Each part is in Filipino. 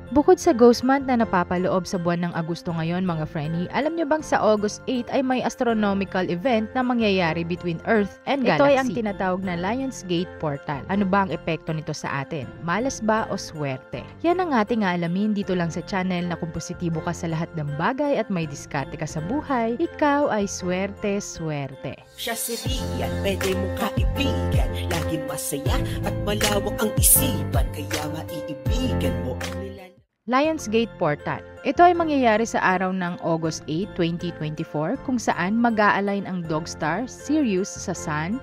Bukod sa Ghost Month na napapaloob sa buwan ng Agosto ngayon mga Frenny, alam nyo bang sa August 8 ay may astronomical event na mangyayari between Earth and Galaxy? Ito ay ang tinatawag na Lionsgate Portal. Ano ba ang epekto nito sa atin? Malas ba o swerte? Yan ang ating aalamin dito lang sa channel na kung positibo ka sa lahat ng bagay at may diskarte ka sa buhay, ikaw ay swerte. Siya si Rian, pwede mo kaibigan, laging masaya at malawak ang isipan, kaya maiibigan mo ang nilalang. Lionsgate Portal. Ito ay mangyayari sa araw ng August 8, 2024 kung saan mag-a-align ang Dog Star Sirius sa Sun,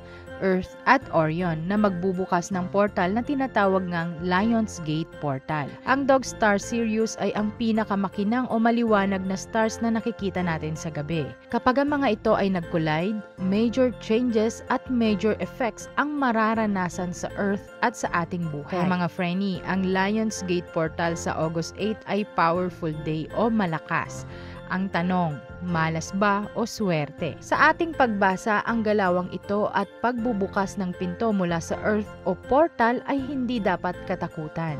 Earth at Orion na magbubukas ng portal na tinatawag ngang Lionsgate Portal. Ang Dog Star Sirius ay ang pinakamakinang o maliwanag na stars na nakikita natin sa gabi. Kapag ang mga ito ay nag-collide, major changes at major effects ang mararanasan sa Earth at sa ating buhay. Kaya mga Frenny, ang Lionsgate Portal sa August 8 ay powerful day o malakas. Ang tanong, malas ba o swerte? Sa ating pagbasa, ang galawang ito at pagbubukas ng pinto mula sa Earth o portal ay hindi dapat katakutan.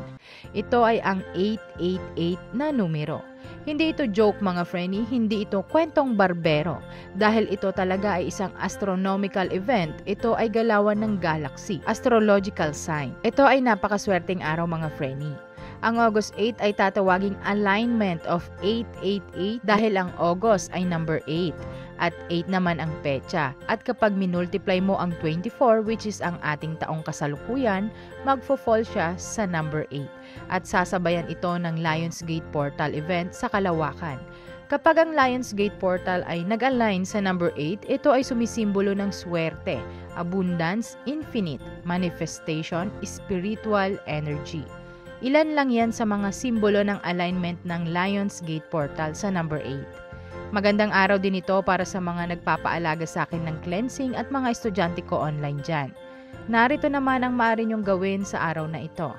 Ito ay ang 888 na numero. Hindi ito joke mga Frenny, hindi ito kwentong barbero. Dahil ito talaga ay isang astronomical event, ito ay galawan ng galaxy, astrological sign. Ito ay napakaswerteng araw mga Frenny. Ang August 8 ay tatawaging alignment of 888 dahil ang August ay number 8 at 8 naman ang petsa. At kapag minultiply mo ang 24 which is ang ating taong kasalukuyan, magfo-fall siya sa number 8 at sasabayan ito ng Lionsgate Portal event sa kalawakan. Kapag ang Lionsgate Portal ay nag-align sa number 8, ito ay sumisimbolo ng swerte, abundance, infinite, manifestation, spiritual energy. Ilan lang yan sa mga simbolo ng alignment ng Lionsgate Portal sa number 8. Magandang araw din ito para sa mga nagpapaalaga sa akin ng cleansing at mga estudyante ko online dyan. Narito naman ang maaari nyong gawin sa araw na ito.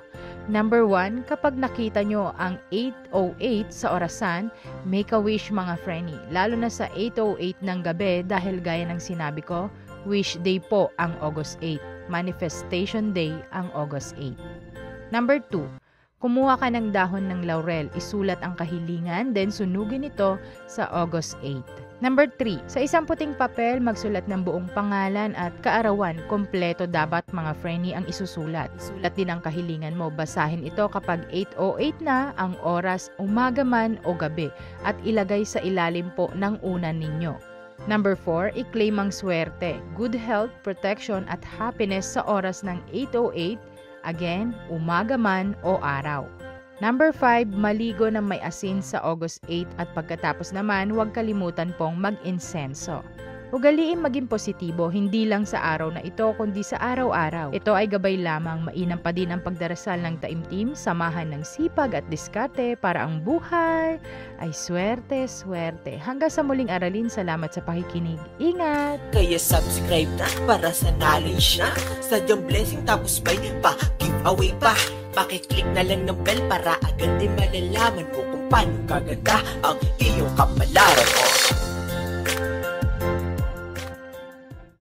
Number 1, kapag nakita nyo ang 8:08 sa orasan, make a wish mga Frenny. Lalo na sa 8:08 ng gabi dahil gaya ng sinabi ko, wish day po ang August 8. Manifestation day ang August 8. Number 2, kumuha ka ng dahon ng laurel, isulat ang kahilingan, then sunugin ito sa August 8. Number 3, sa isang puting papel, magsulat ng buong pangalan at kaarawan. Kompleto dapat mga Frenny ang isusulat. Isulat din ang kahilingan mo. Basahin ito kapag 8:08 na ang oras, umaga man o gabi, at ilagay sa ilalim po ng unan ninyo. Number 4, i-claim ang swerte, good health, protection at happiness sa oras ng 8:08, again, umaga man o araw. Number 5, maligo ng may asin sa August 8 at pagkatapos naman huwag kalimutan pong mag-insenso. Ugaliin maging positibo, hindi lang sa araw na ito kundi sa araw-araw. Ito ay gabay lamang, mainam pa din ang pagdarasal ng taimtim, samahan ng sipag at diskarte para ang buhay ay swerte. Hanggang sa muling aralin, salamat sa pakikinig. Ingat! Kaya subscribe na para sa knowledge na sadyang blessing tapos may pa-giveaway pa. Pakiclick na lang ng bell para agad din malalaman mo kung paano gaganda ang iyong kapalaran.